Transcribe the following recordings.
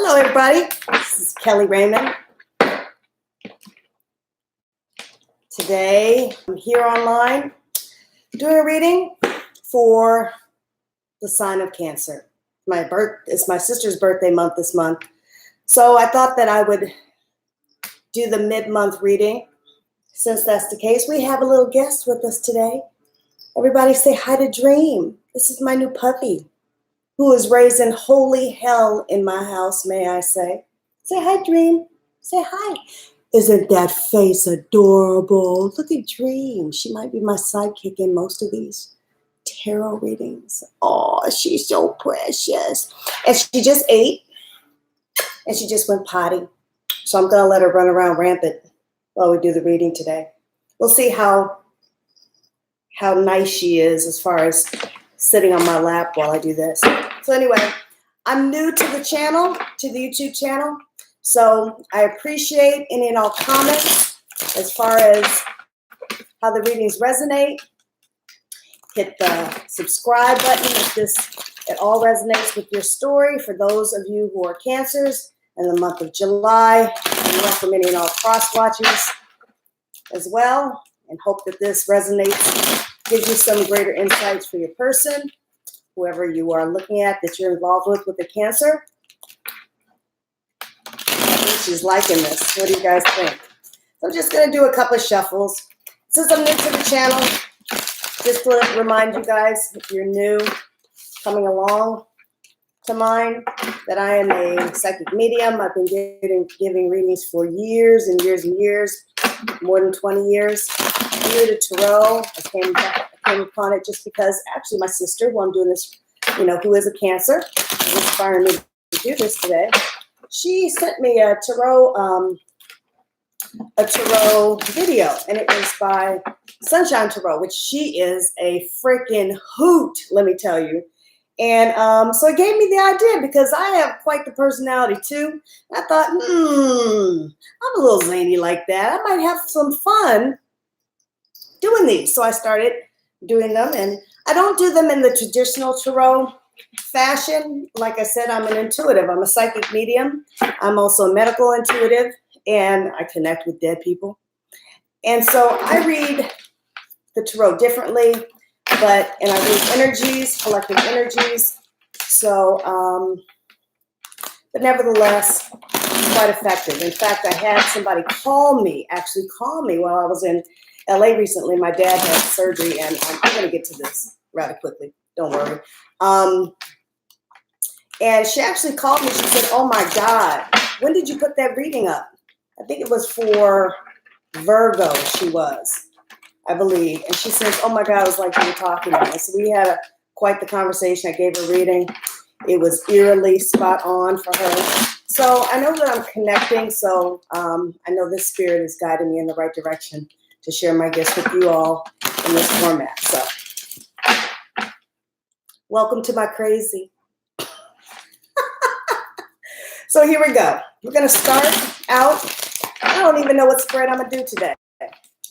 Hello, everybody. This is Keli Raymond. Today, I'm here online doing a reading for the sign of Cancer. It's my sister's birthday month this month. So I thought that I would do the mid-month reading. Since that's the case, we have a little guest with us today. Everybody say hi to Dream. This is my new puppy, who is raising holy hell in my house, may I say. Say hi, Dream. Say hi. Isn't that face adorable? Look at Dream. She might be my sidekick in most of these tarot readings. Oh, she's so precious. And she just ate, and she just went potty. So I'm going to let her run around rampant while we do the reading today. We'll see how nice she is as far as sitting on my lap while I do this. So anyway, I'm new to the channel, to the YouTube channel. So I appreciate any and all comments as far as how the readings resonate. Hit the subscribe button if it all resonates with your story. For those of you who are Cancers in the month of July, I'm recommending all cross watches as well, and hope that this resonates, gives you some greater insights for your person, whoever you are looking at that you're involved with a Cancer. I think she's liking this. What do you guys think? So I'm just going to do a couple of shuffles. Since I'm new to the channel, just to remind you guys, if you're new, coming along to mine, that I am a psychic medium. I've been giving readings for years and years and years, more than 20 years. I'm new to tarot. I came upon it just because actually my sister, who I'm doing this, who is a Cancer, is inspiring me to do this today. She sent me a tarot video, and it was by Sunshine Tarot, which she is a freaking hoot, let me tell you. And so it gave me the idea, because I have quite the personality too. I thought, I'm a little zany like that. I might have some fun doing these. So I started doing them, and I don't do them in the traditional tarot fashion. Like I said, I'm an intuitive. I'm a psychic medium. I'm also a medical intuitive, and I connect with dead people. And so I read the tarot differently, and I read energies, collective energies. So, but nevertheless, quite effective. In fact, I had somebody call me while I was in LA recently. My dad had surgery, and I'm going to get to this rather quickly. Don't worry. And she actually called me. She said, "Oh my God, when did you put that reading up?" I think it was for Virgo, I believe. And she says, "Oh my God, it was like you were talking to me." So we had quite the conversation. I gave her a reading. It was eerily spot on for her. So I know that I'm connecting. So I know this spirit is guiding me in the right direction to share my gifts with you all in this format. So welcome to my crazy. So here we go. We're going to start out. I don't even know what spread I'm going to do today.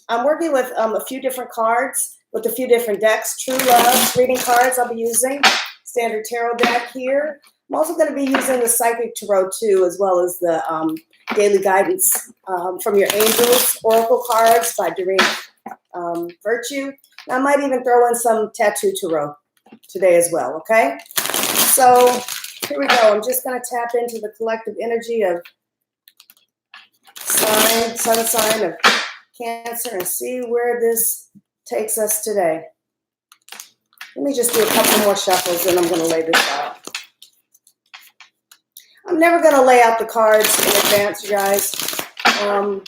I'm working with a few different cards, with a few different decks. True Love reading cards I'll be using. Standard tarot deck here. I'm also going to be using the Psychic Tarot too, as well as the Daily Guidance from Your Angels Oracle cards by Doreen Virtue. And I might even throw in some Tattoo Tarot today as well, okay? So here we go. I'm just going to tap into the collective energy of sun sign of Cancer, and see where this takes us today. Let me just do a couple more shuffles, and I'm going to lay this out. I'm never going to lay out the cards in advance, you guys. I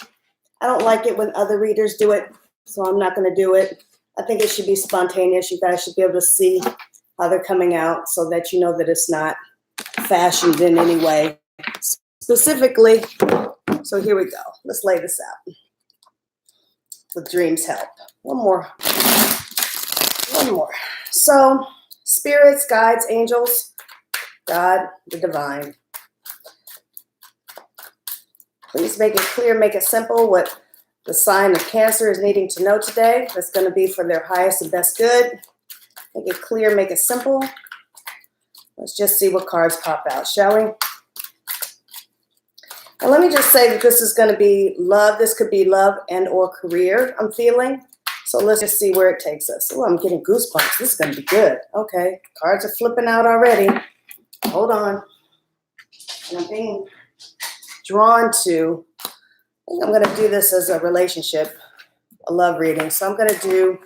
don't like it when other readers do it, so I'm not going to do it. I think it should be spontaneous. You guys should be able to see how they're coming out, so that you know that it's not fashioned in any way specifically. So here we go. Let's lay this out with Dream's help. One more. So, spirits, guides, angels, God, the divine. Please make it clear, make it simple what the sign of Cancer is needing to know today. That's going to be for their highest and best good. Make it clear, make it simple. Let's just see what cards pop out, shall we? And let me just say that this is going to be love. This could be love and or career, I'm feeling. So let's just see where it takes us. Oh, I'm getting goosebumps. This is going to be good. Okay, cards are flipping out already. Hold on. And I'm being drawn to, I think I'm going to do this as a relationship, a love reading. So I'm going to do,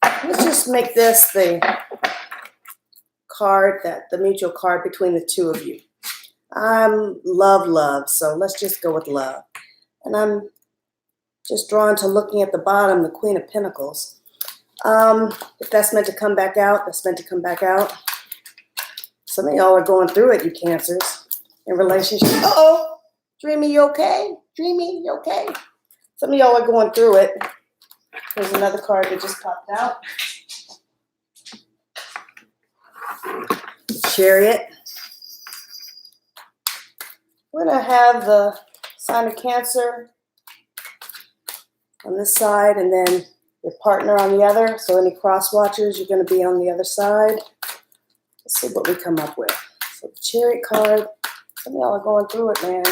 let's just make this the card, the mutual card between the two of you. I'm love, so let's just go with love. And I'm just drawn to looking at the bottom, the Queen of Pentacles. If that's meant to come back out, that's meant to come back out. Some of y'all are going through it, you Cancers, in relationships. Uh-oh, Dreamy, you okay? Dreamy, you okay? Some of y'all are going through it. There's another card that just popped out. Chariot. We're going to have the sign of Cancer on this side and then your partner on the other. So any cross watchers, you're going to be on the other side. Let's see what we come up with. So the Chariot card. Some of y'all are going through it, man.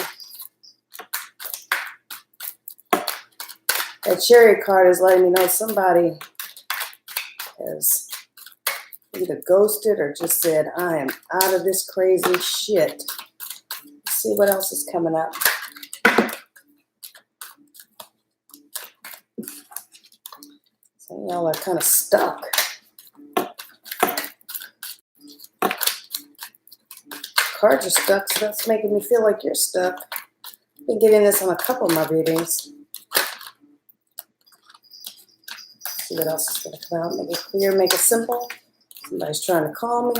That Chariot card is letting me know somebody has either ghosted or just said, I am out of this crazy shit. Let's see what else is coming up. Some of y'all are kind of stuck. Cards are stuck, so that's making me feel like you're stuck. I've been getting this on a couple of my readings. See what else is going to come out. Make it clear, make it simple. Somebody's trying to call me.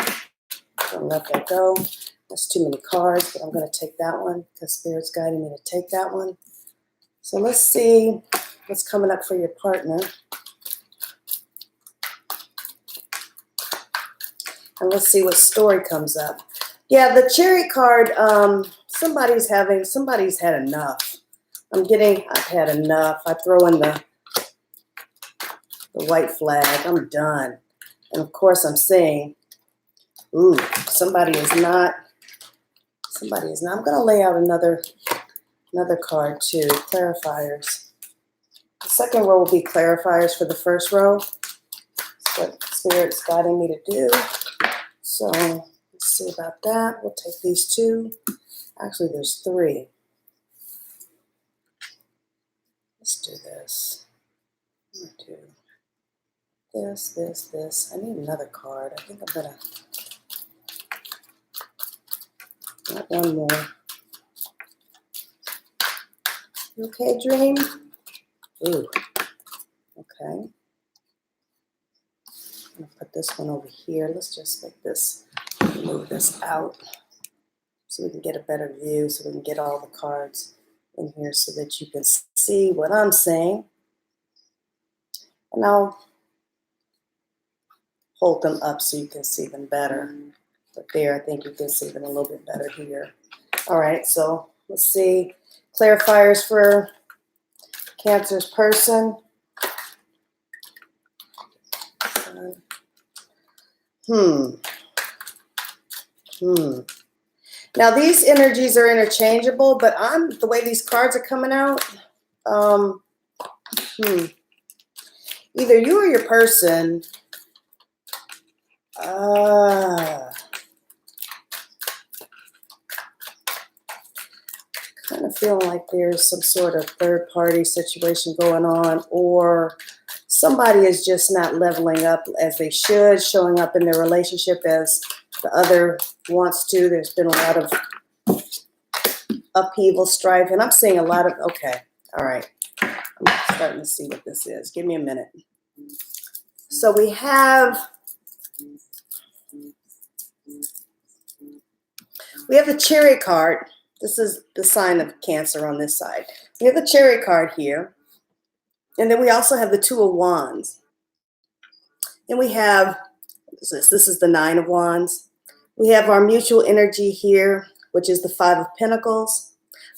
Don't let that go. That's too many cards, but I'm going to take that one because Spirit's guiding me to take that one. So let's see what's coming up for your partner. And let's see what story comes up. Yeah, the Chariot card, somebody's had enough. I've had enough. I throw in the white flag. I'm done. And of course I'm saying, ooh, somebody is not. I'm going to lay out another card too, clarifiers. The second row will be clarifiers for the first row. That's what Spirit's guiding me to do. So let's see about that. We'll take these two. Actually, there's three. Let's do this. I'm going to do this. I need another card. I think I'm going to... Not one more. You okay, Dream? Ooh. Okay. I'm going to put this one over here. Let's just make this, move this out so we can get a better view, so we can get all the cards in here so that you can see what I'm saying. And I'll hold them up so you can see them better. But there, I think you can see them a little bit better here. All right, so let's see. Clarifiers for Cancer's person. Now these energies are interchangeable, but the way these cards are coming out, either you or your person, kind of feeling like there's some sort of third party situation going on, or somebody is just not leveling up as they should, showing up in their relationship as the other wants to. There's been a lot of upheaval, strife, and I'm seeing a lot of, okay, all right. I'm starting to see what this is. Give me a minute. So we have the Chariot card. This is the sign of Cancer on this side. We have the Chariot card here. And then we also have the Two of Wands. And we have, this is the Nine of Wands. We have our mutual energy here, which is the Five of Pentacles.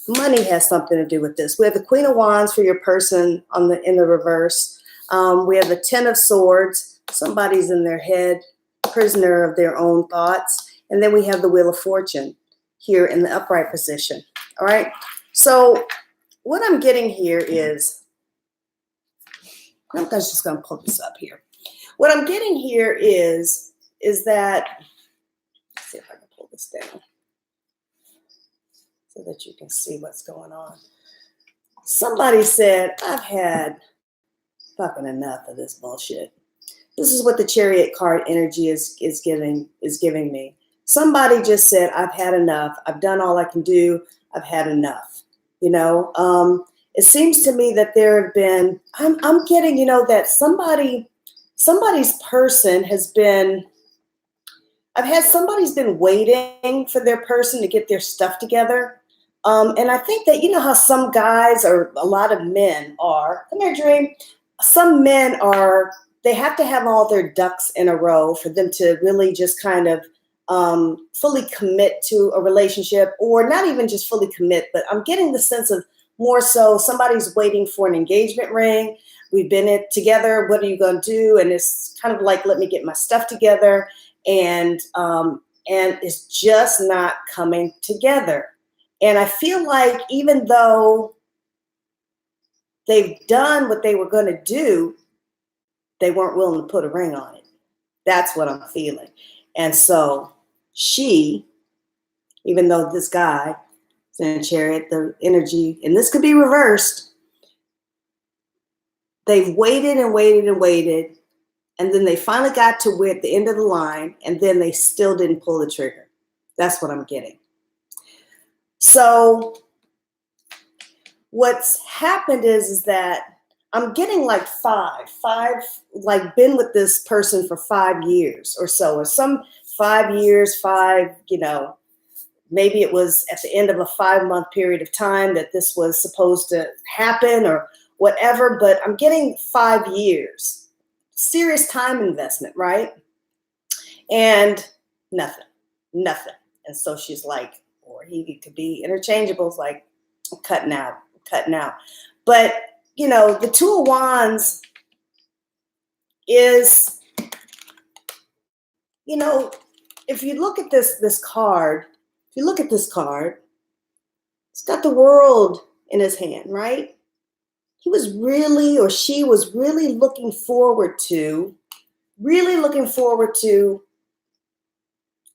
Money has something to do with this. We have the Queen of Wands for your person in the reverse. We have the Ten of Swords. Somebody's in their head, prisoner of their own thoughts. And then we have the Wheel of Fortune here in the upright position. All right. So what I'm getting here is, I'm just going to pull this up here. What I'm getting here is that, let's see if I can pull this down so that you can see what's going on. Somebody said, I've had fucking enough of this bullshit. This is what the Chariot card energy is giving me. Somebody just said, I've had enough. I've done all I can do. I've had enough. You know, it seems to me that there have been, I'm getting, you know, that somebody's person has been, somebody's been waiting for their person to get their stuff together. And I think that, you know how some guys or a lot of men are, come here, Dream. Some men are, they have to have all their ducks in a row for them to really just kind of fully commit to a relationship, or not even just fully commit, but I'm getting the sense of more so somebody's waiting for an engagement ring. We've been together. What are you going to do? And it's kind of like, let me get my stuff together. And it's just not coming together. And I feel like even though they've done what they were going to do, they weren't willing to put a ring on it. That's what I'm feeling. And so she, even though this guy is in a Chariot, the energy, and this could be reversed, they've waited and waited and waited, and then they finally got to where at the end of the line, and then they still didn't pull the trigger. That's what I'm getting. So what's happened is that I'm getting like five, like been with this person for 5 years or so, or some 5 years, you know, maybe it was at the end of a 5-month period of time that this was supposed to happen or whatever, but I'm getting 5 years, serious time investment, right? And nothing. And so she's like, or he could be interchangeable, it's like, I'm cutting out. But, you know, the Two of Wands is, you know, if you look at this card, it's got the World in his hand, right? He was really, or she was really looking forward to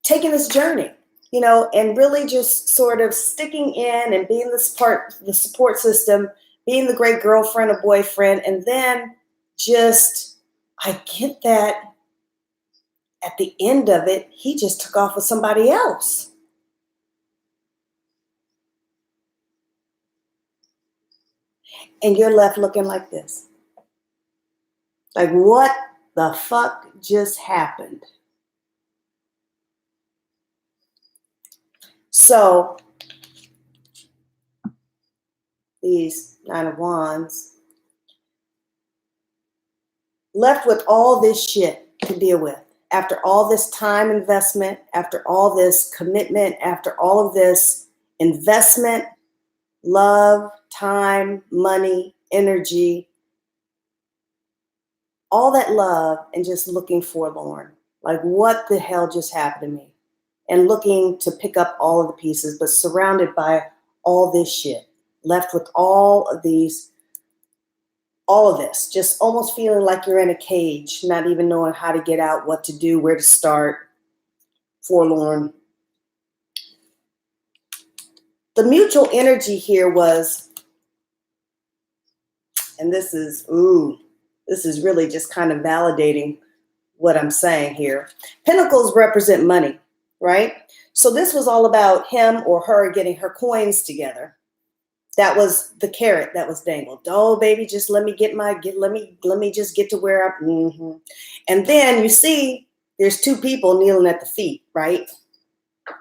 taking this journey, you know, and really just sort of sticking in and being the support system, being the great girlfriend or boyfriend. And then just, I get that at the end of it, he just took off with somebody else. And you're left looking like this. Like, what the fuck just happened? So these Nine of Wands, left with all this shit to deal with. After all this time investment, after all this commitment, after all of this investment, love, time, money, energy, all that love, and just looking forlorn. Like, what the hell just happened to me? And looking to pick up all of the pieces, but surrounded by all this shit. Left with all of this, just almost feeling like you're in a cage, not even knowing how to get out, what to do, where to start, forlorn. The mutual energy here was, and this is really just kind of validating what I'm saying here. Pentacles represent money, right? So this was all about him or her getting her coins together. That was the carrot that was dangled. Oh, baby, just let me let me just get to where I'm. And then you see, there's two people kneeling at the feet, right?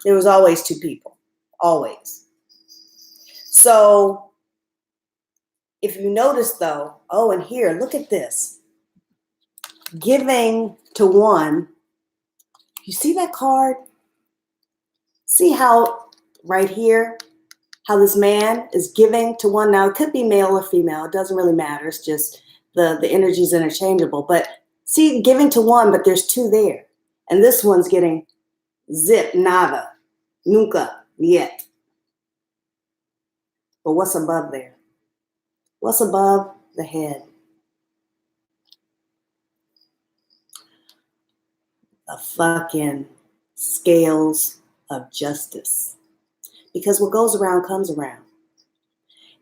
There was always two people, always. So if you notice though, oh, and here, look at this. Giving to one. You see that card? See how right here, how this man is giving to one. Now, it could be male or female. It doesn't really matter. It's just the energy is interchangeable. But see, giving to one, but there's two there. And this one's getting zip, nada, nunca, yet. But what's above there? What's above the head? The fucking scales of justice. Because what goes around comes around.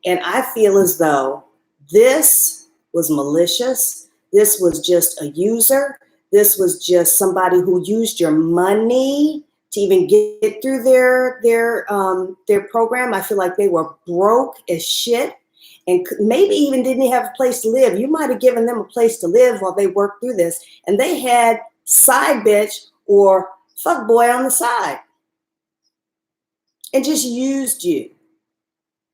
And I feel as though this was malicious. This was just a user. This was just somebody who used your money to even get through their program. I feel like they were broke as shit and maybe even didn't have a place to live. You might have given them a place to live while they worked through this, and they had side bitch or fuck boy on the side and just used you.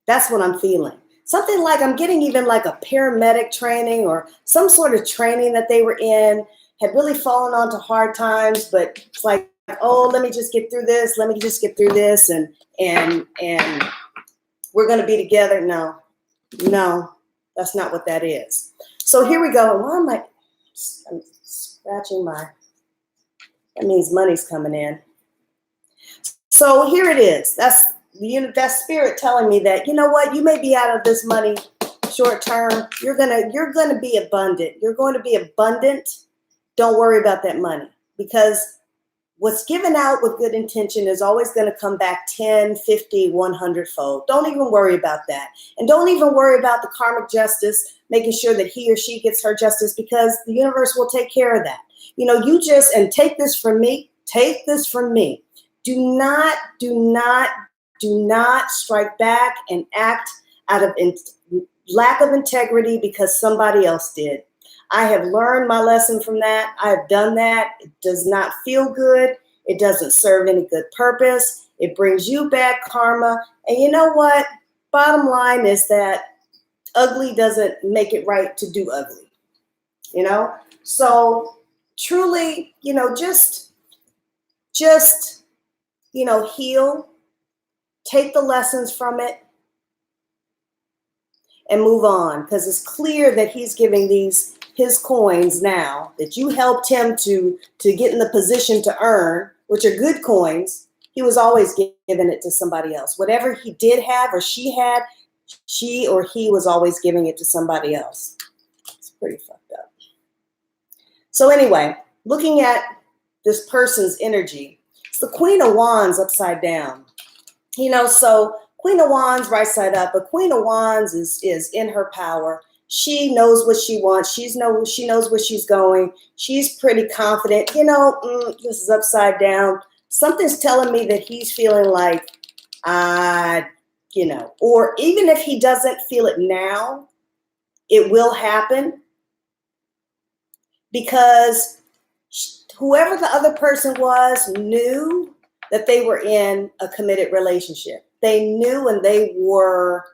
That's what I'm feeling. Something like I'm getting even like a paramedic training or some sort of training that they were in, had really fallen onto hard times, but it's like, oh, let me just get through this. Let me just get through this. And we're going to be together. No, that's not what that is. So here we go. Why am I'm scratching that means money's coming in. So here it is. That's spirit telling me that, you know what, you may be out of this money short term. You're gonna be abundant. You're going to be abundant. Don't worry about that money, because what's given out with good intention is always going to come back 10, 50, 100 fold. Don't even worry about that. And don't even worry about the karmic justice, making sure that he or she gets her justice, because the universe will take care of that. You know, and take this from me. Take this from me. Do not strike back and act out of lack of integrity because somebody else did. I have learned my lesson from that. I have done that. It does not feel good. It doesn't serve any good purpose. It brings you bad karma. And you know what? Bottom line is that ugly doesn't make it right to do ugly. You know? So truly, you know, just you know, heal, take the lessons from it, and move on, because it's clear that he's giving his coins now that you helped him to get in the position to earn, which are good coins. He was always giving it to somebody else. Whatever he did have or she had, she or he was always giving it to somebody else. It's pretty fucked up. So anyway, looking at this person's energy, it's the Queen of Wands upside down. You know, so Queen of Wands right side up, but Queen of Wands is in her power. She knows what she wants. She knows where she's going. She's pretty confident. You know, this is upside down. Something's telling me that he's feeling like, you know, or even if he doesn't feel it now, it will happen, because whoever the other person was knew that they were in a committed relationship. They knew, and they were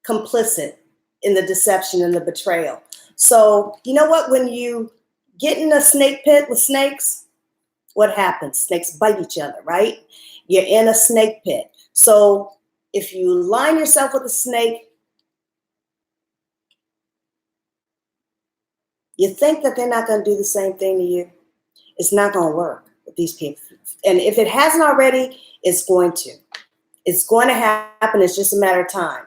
complicit in the deception and the betrayal. So you know what? When you get in a snake pit with snakes, what happens? Snakes bite each other, right? You're in a snake pit. So if you line yourself with a snake, you think that they're not going to do the same thing to you. It's not going to work with these people. And if it hasn't already, it's going to. It's going to happen. It's just a matter of time.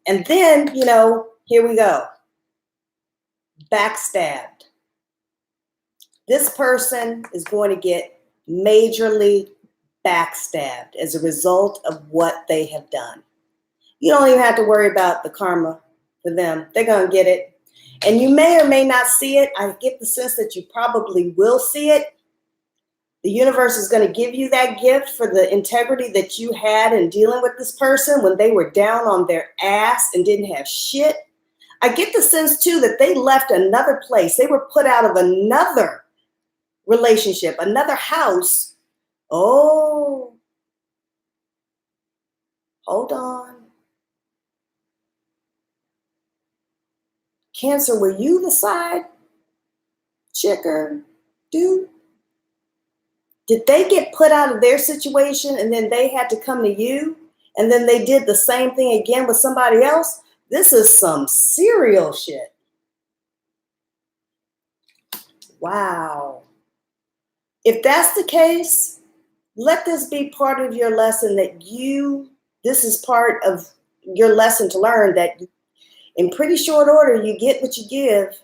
And then, you know, here we go. Backstabbed. This person is going to get majorly backstabbed as a result of what they have done. You don't even have to worry about the karma for them. They're going to get it. And you may or may not see it. I get the sense that you probably will see it. The universe is going to give you that gift for the integrity that you had in dealing with this person when they were down on their ass and didn't have shit. I get the sense, too, that they left another place. They were put out of another relationship, another house. Oh, hold on. Cancer, were you the side chicker, dude? Did they get put out of their situation and then they had to come to you? And then they did the same thing again with somebody else? This is some serial shit. Wow. If that's the case, let this be part of your lesson that this is part of your lesson to learn, that in pretty short order, you get what you give.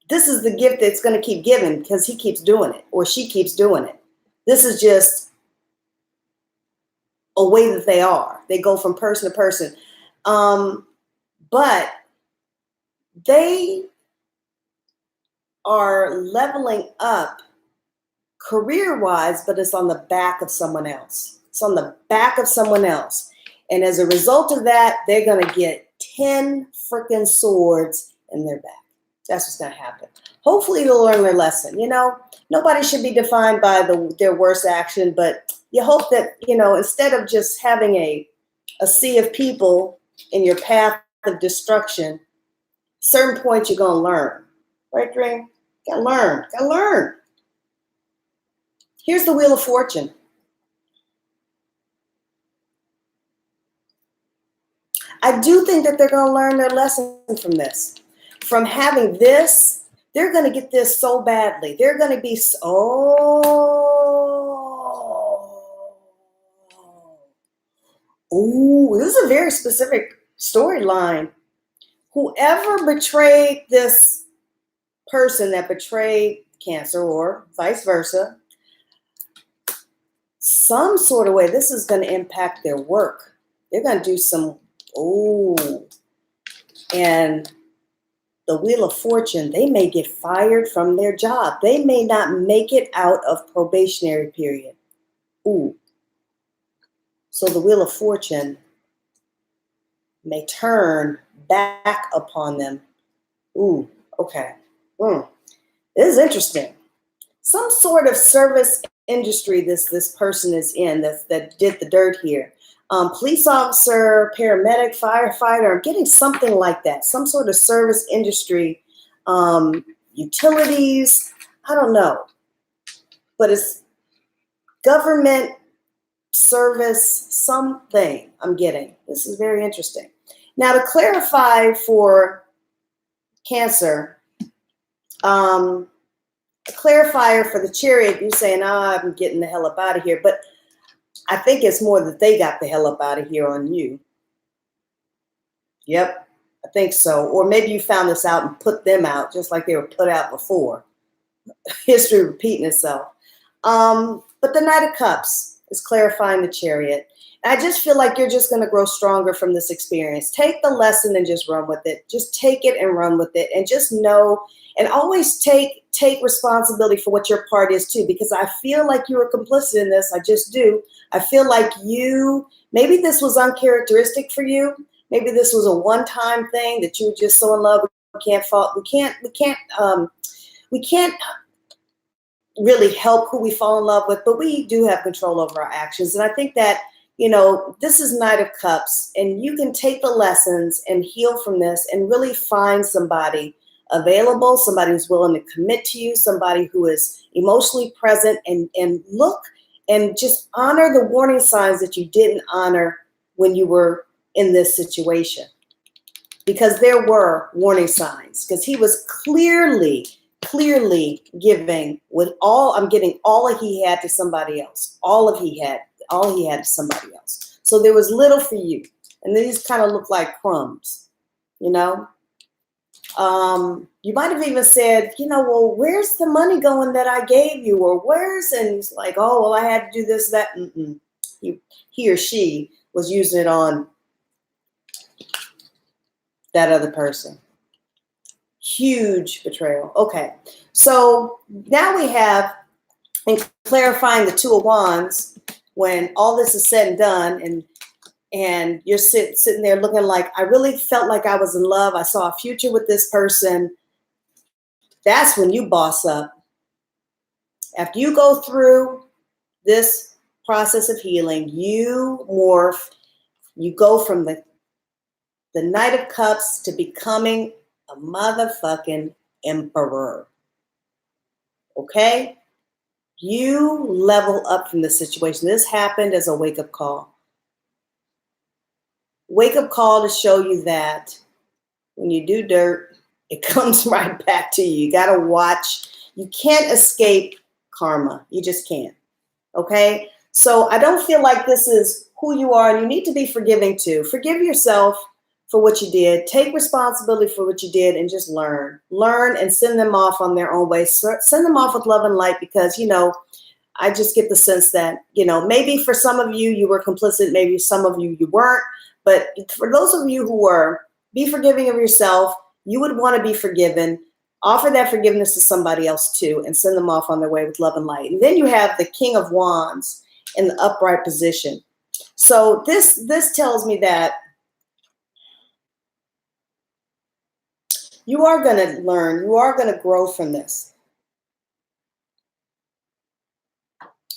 This is the gift that's going to keep giving because he keeps doing it or she keeps doing it. This is just a way that they are. They go from person to person. But they are leveling up career-wise, but it's on the back of someone else. It's on the back of someone else. And as a result of that, they're going to get 10 freaking swords in their back. That's what's going to happen. Hopefully they'll learn their lesson. You know, nobody should be defined by their worst action, but you hope that, you know, instead of just having a sea of people in your path of destruction, certain points you're going to learn. Right, Dream? Got to learn. Got to learn. Here's the Wheel of Fortune. I do think that they're going to learn their lesson from this. From having this, they're going to get this so badly. They're going to be this is a very specific storyline. Whoever betrayed this person that betrayed Cancer, or vice versa, some sort of way, this is going to impact their work. They're going to do some, and the Wheel of Fortune, they may get fired from their job. They may not make it out of probationary period. So the Wheel of Fortune may turn back upon them. Okay. This is interesting. Some sort of service industry this person is in that did the dirt here. Police officer, paramedic, firefighter, I'm getting something like that. Some sort of service industry, utilities, I don't know. But it's government service something I'm getting. This is very interesting. Now to clarify for Cancer, a clarifier for the Chariot, you're saying, I'm getting the hell up out of here. But I think it's more that they got the hell up out of here on you. Yep, I think so. Or maybe you found this out and put them out just like they were put out before. History repeating itself. But the Knight of Cups is clarifying the Chariot. And I just feel like you're just going to grow stronger from this experience. Take the lesson and just run with it. Just take it and run with it. And just know, and always take responsibility for what your part is too, because I feel like you were complicit in this. I just do. I feel like maybe this was uncharacteristic for you. Maybe this was a one-time thing that you were just so in love with. We can't really help who we fall in love with, but we do have control over our actions. And I think that, you know, this is Knight of Cups, and you can take the lessons and heal from this and really find somebody available, somebody who's willing to commit to you, somebody who is emotionally present, and look and just honor the warning signs that you didn't honor when you were in this situation. Because there were warning signs, because he was clearly giving I'm getting all he had to somebody else. All he had to somebody else. So there was little for you. And these kind of look like crumbs, you know? You might have even said, you know, well, where's the money going that I gave you? Or and it's like, oh, well, I had to do this, that. He or she was using it on that other person. Huge betrayal. Okay. So now we have, in clarifying the Two of Wands, when all this is said and done, and you're sitting there looking like, I really felt like I was in love. I saw a future with this person. That's when you boss up. After you go through this process of healing, you morph. You go from the Knight of Cups to becoming a motherfucking emperor. Okay? You level up from the situation. This happened as a wake-up call. Wake-up call to show you that when you do dirt, it comes right back to you. You got to watch. You can't escape karma. You just can't. Okay? So I don't feel like this is who you are, and you need to be forgiving too. Forgive yourself for what you did. Take responsibility for what you did and just learn. Learn and send them off on their own way. Send them off with love and light because, I just get the sense that, maybe for some of you, you were complicit. Maybe some of you, you weren't. But for those of you who were, be forgiving of yourself. You would want to be forgiven. Offer that forgiveness to somebody else too and send them off on their way with love and light. And then you have the King of Wands in the upright position. So this tells me that you are going to learn. You are going to grow from this.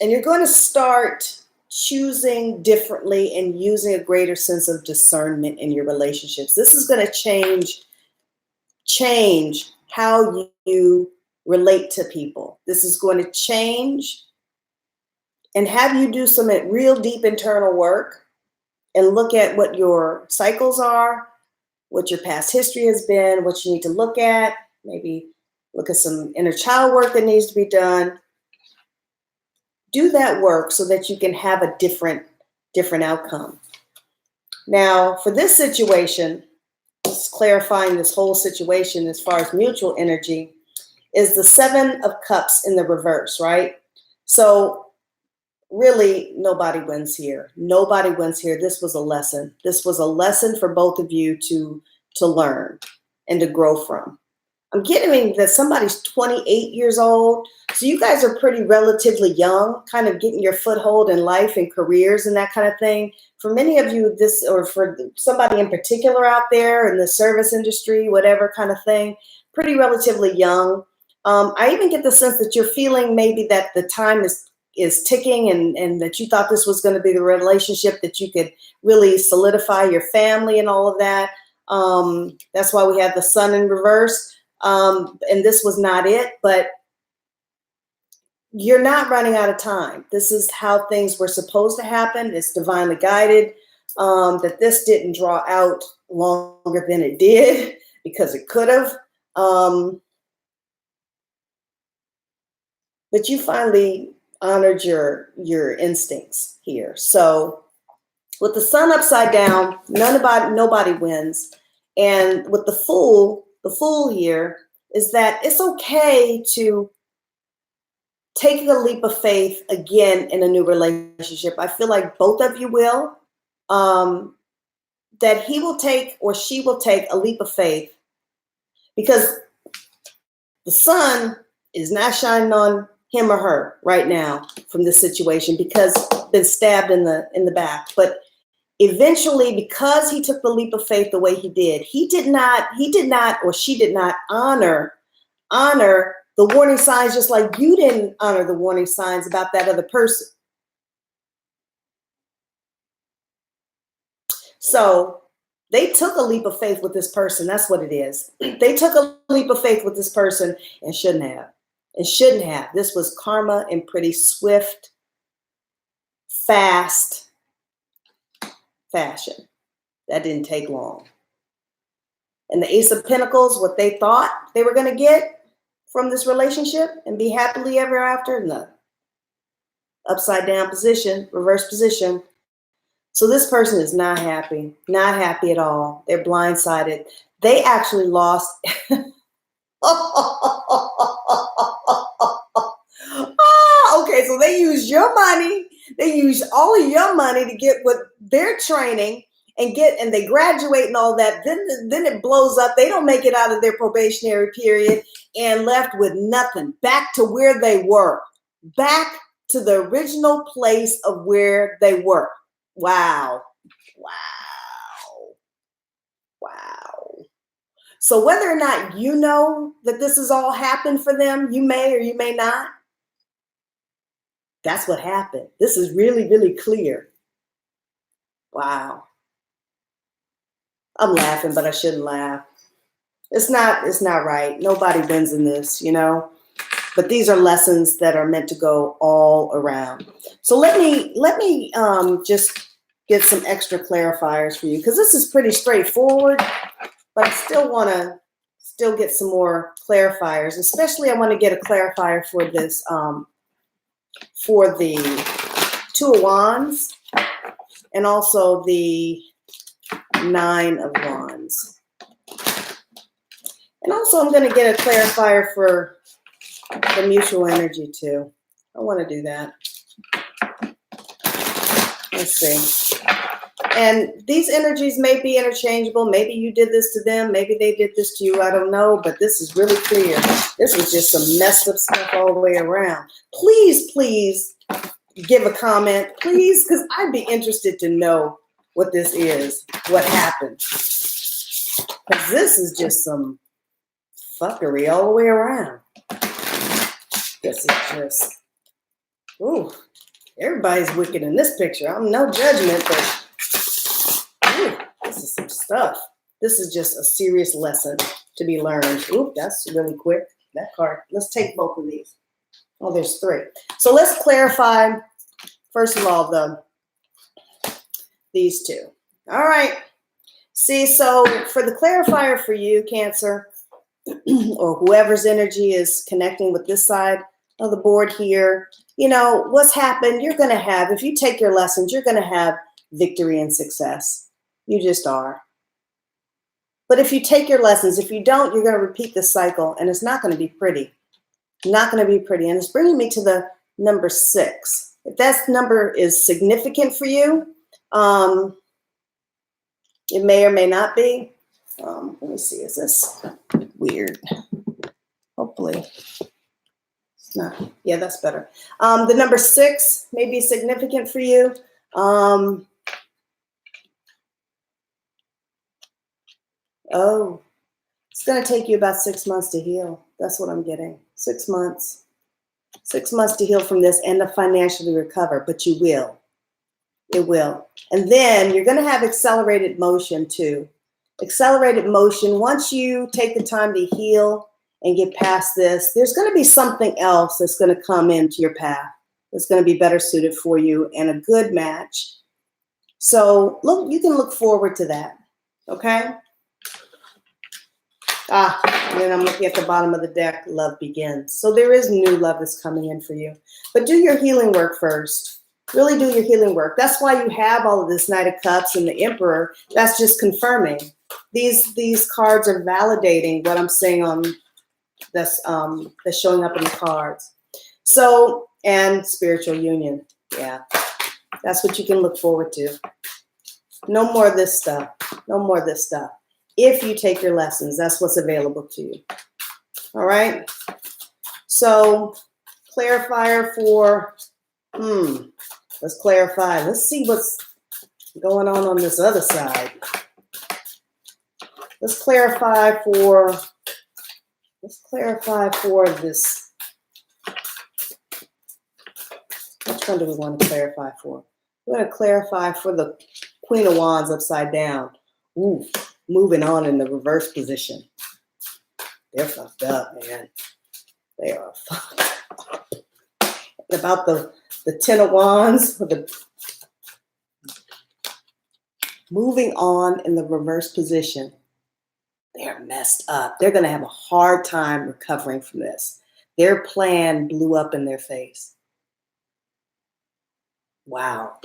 And you're going to start choosing differently and using a greater sense of discernment in your relationships. This is going to change how you relate to people. This is going to change and have you do some real deep internal work and look at what your cycles are, what your past history has been, what you need to look at, maybe look at some inner child work that needs to be done. Do that work so that you can have a different outcome. Now, for this situation, just clarifying this whole situation as far as mutual energy, is the Seven of Cups in the reverse, right? So really, nobody wins here. Nobody wins here. This was a lesson. This was a lesson for both of you to learn and to grow from. I'm getting that somebody's 28 years old. So you guys are pretty relatively young, kind of getting your foothold in life and careers and that kind of thing. For many of you, this, or for somebody in particular out there in the service industry, whatever kind of thing, pretty relatively young. I even get the sense that you're feeling maybe that the time is ticking and that you thought this was going to be the relationship that you could really solidify your family and all of that. That's why we have the Sun in reverse. And this was not it, but you're not running out of time. This is how things were supposed to happen. It's divinely guided, that this didn't draw out longer than it did because it could have. But you finally honored your instincts here. So with the Sun upside down, nobody wins. And with the Fool here is that it's okay to take a leap of faith again in a new relationship. I feel like both of you will. That he will take or she will take a leap of faith because the sun is not shining on him or her right now from this situation because been stabbed in the back. But eventually, because he took the leap of faith the way he did not or she did not honor the warning signs, just like you didn't honor the warning signs about that other person. So they took a leap of faith with this person. That's what it is. They took a leap of faith with this person and shouldn't have. This was karma in pretty swift, fast fashion. That didn't take long. And the Ace of Pentacles, what they thought they were going to get from this relationship and be happily ever after, no. Upside down position, reverse position. So this person is not happy at all. They're blindsided. They actually lost. Okay, so they used your money. They used all of your money to get what their training and they graduate and all that. Then it blows up. They don't make it out of their probationary period and left with nothing. Back to where they were. Back to the original place of where they were. Wow. So whether or not you know that this has all happened for them, you may or you may not. That's what happened. This is really, really clear. Wow. I'm laughing, but I shouldn't laugh. It's not right. Nobody wins in this, But these are lessons that are meant to go all around. So let me just get some extra clarifiers for you because this is pretty straightforward, but I still want to get some more clarifiers. Especially, I want to get a clarifier for this for the Two of Wands. and also the 9 of Wands. And also I'm going to get a clarifier for the mutual energy too. I want to do that. Let's see. And these energies may be interchangeable. Maybe you did this to them. Maybe they did this to you. I don't know. But this is really clear. This is just some messed up stuff all the way around. Please, please give a comment. Please, because I'd be interested to know what this is, what happened. Because this is just some fuckery all the way around. This is just, ooh, everybody's wicked in this picture. I'm no judgment, but ooh, this is some stuff. This is just a serious lesson to be learned. Ooh, that's really quick. That card. Let's take both of these. Oh, there's 3. So let's clarify, first of all, these 2. All right. See, so for the clarifier for you, Cancer, or whoever's energy is connecting with this side of the board here, you know, what's happened, you're going to have, if you take your lessons, you're going to have victory and success. You just are. But if you take your lessons, if you don't, you're going to repeat the cycle, and it's not going to be pretty. Not going to be pretty. And it's bringing me to the number 6. If that number is significant for you, it may or may not be. Let me see. Is this weird? Hopefully. It's not. Yeah, that's better. The number 6 may be significant for you. Oh, it's going to take you about 6 months to heal. That's what I'm getting. 6 months. 6 months to heal from this and to financially recover, but you will. It will. And then you're going to have accelerated motion too. Accelerated motion. Once you take the time to heal and get past this, there's going to be something else that's going to come into your path that's going to be better suited for you and a good match. So look, you can look forward to that. Okay. And then I'm looking at the bottom of the deck, love begins. So there is new love that's coming in for you. But do your healing work first. Really do your healing work. That's why you have all of this Knight of Cups and the Emperor. That's just confirming. These cards are validating what I'm saying on that's showing up in the cards. So, and spiritual union. Yeah. That's what you can look forward to. No more of this stuff. No more of this stuff. If you take your lessons, that's what's available to you. All right. So clarifier for, let's clarify. Let's see what's going on this other side. Let's clarify for this. Which one do we want to clarify for? We're going to clarify for the Queen of Wands upside down. Ooh. Moving on in the reverse position. They're fucked up, man. They are fucked up. And about the 10 of Wands, moving on in the reverse position. They're messed up. They're going to have a hard time recovering from this. Their plan blew up in their face. Wow.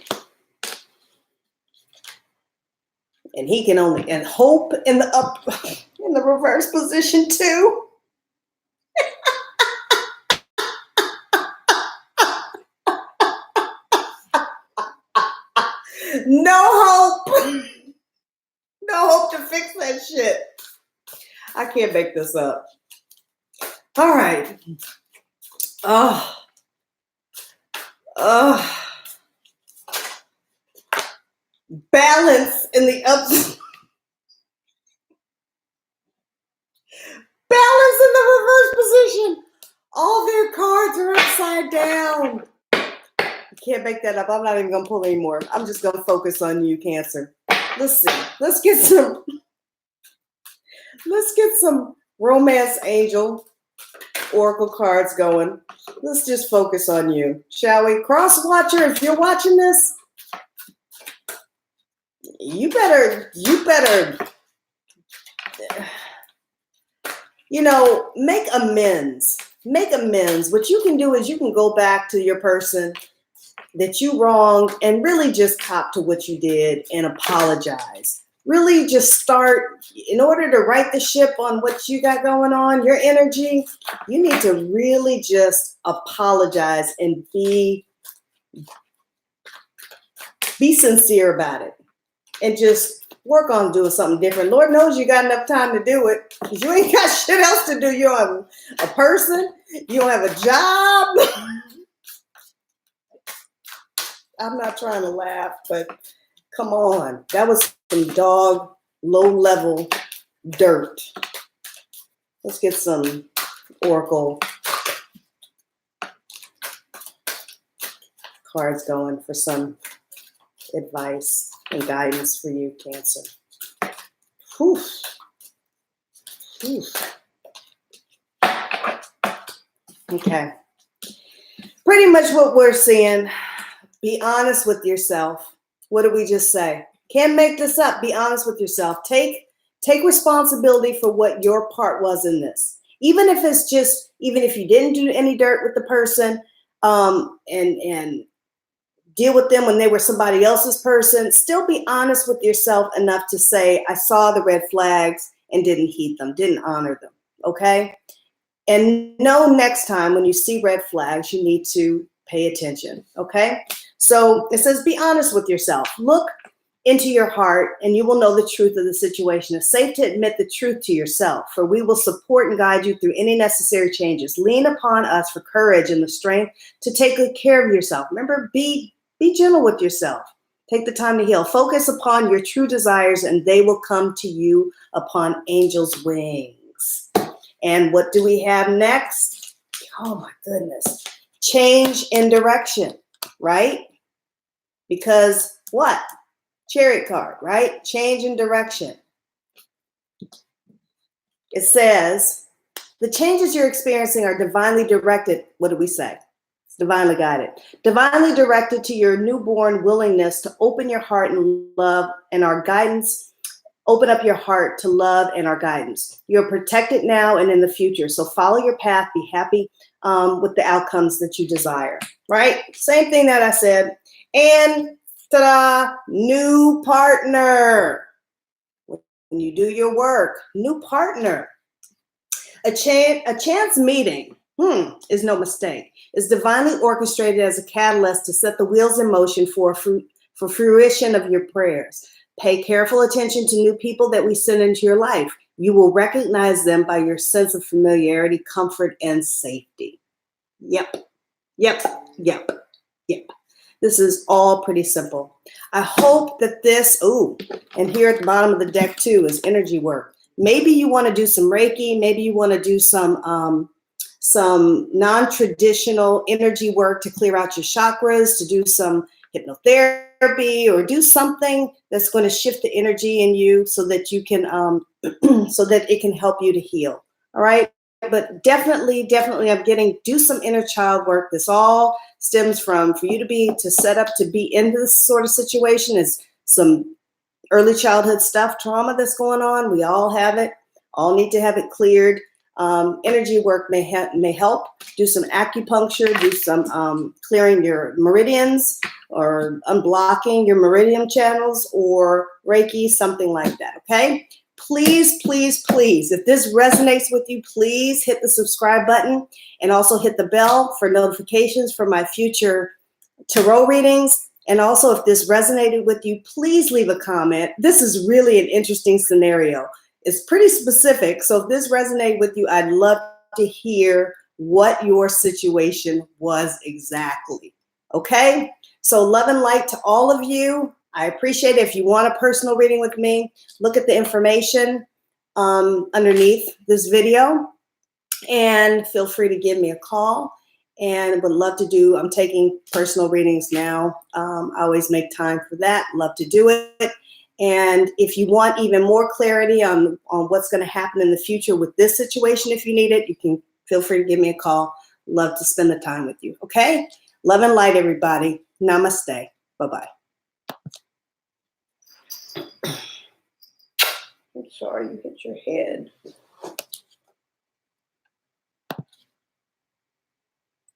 And he can only, and hope in the reverse position too. No hope. No hope to fix that shit. I can't make this up. All right. Balance in the ups. Balance in the reverse position. All their cards are upside down. I can't make that up. I'm not even going to pull anymore. I'm just going to focus on you, Cancer. Let's see. Let's get some romance angel oracle cards going. Let's just focus on you, shall we? Cross watcher, if you're watching this, you better, make amends. Make amends. What you can do is you can go back to your person, that you wronged, and really just cop to what you did and apologize. Really just start, in order to right the ship on what you got going on, your energy, you need to really just apologize and be sincere about it. And just work on doing something different. Lord knows you got enough time to do it, because you ain't got shit else to do. You don't have a person. You don't have a job. I'm not trying to laugh, but come on. That was some dog, low-level dirt. Let's get some oracle cards going for some advice and guidance for you, Cancer. Whew. Whew. Okay. Pretty much what we're seeing. Be honest with yourself. What did we just say? Can't make this up. Be honest with yourself. Take responsibility for what your part was in this. Even if you didn't do any dirt with the person, and deal with them when they were somebody else's person, still be honest with yourself enough to say, I saw the red flags and didn't heed them, didn't honor them, okay? And know next time when you see red flags, you need to pay attention, okay? So it says, be honest with yourself. Look into your heart and you will know the truth of the situation. It's safe to admit the truth to yourself, for we will support and guide you through any necessary changes. Lean upon us for courage and the strength to take good care of yourself. Remember, be gentle with yourself. Take the time to heal. Focus upon your true desires and they will come to you upon angels' wings. And what do we have next? Oh my goodness. Change in direction, right? Because what? Chariot card, right? Change in direction. It says, the changes you're experiencing are divinely directed. What did we say? It's divinely guided. Divinely directed to your newborn willingness to open your heart and love and our guidance. Open up your heart to love and our guidance. You're protected now and in the future. So follow your path. Be happy with the outcomes that you desire, right? Same thing that I said. And ta-da, new partner. When you do your work, new partner. A chance meeting is no mistake. It's divinely orchestrated as a catalyst to set the wheels in motion for fruition of your prayers. Pay careful attention to new people that we send into your life. You will recognize them by your sense of familiarity, comfort, and safety. Yep. This is all pretty simple. I hope that this, and here at the bottom of the deck too is energy work. Maybe you want to do some Reiki. Maybe you want to do some non-traditional energy work to clear out your chakras, to do some hypnotherapy, or do something that's going to shift the energy in you so that you can, so that it can help you to heal. All right. But definitely, do some inner child work. This all stems from, for you to set up to be in this sort of situation is some early childhood stuff, trauma that's going on. We all have it, all need to have it cleared. Energy work may help. Do some acupuncture, do some clearing your meridians or unblocking your meridian channels, or Reiki, something like that, okay? Please, if this resonates with you, please hit the subscribe button and also hit the bell for notifications for my future tarot readings. And also, if this resonated with you, please leave a comment. This is really an interesting scenario. It's pretty specific. So if this resonated with you, I'd love to hear what your situation was exactly. Okay? So love and light to all of you. I appreciate it. If you want a personal reading with me, look at the information underneath this video and feel free to give me a call. And would love to do, I'm taking personal readings now. I always make time for that. Love to do it. And if you want even more clarity on what's going to happen in the future with this situation, if you need it, you can feel free to give me a call. Love to spend the time with you. Okay? Love and light, everybody. Namaste. Bye-bye. I'm sorry you hit your head.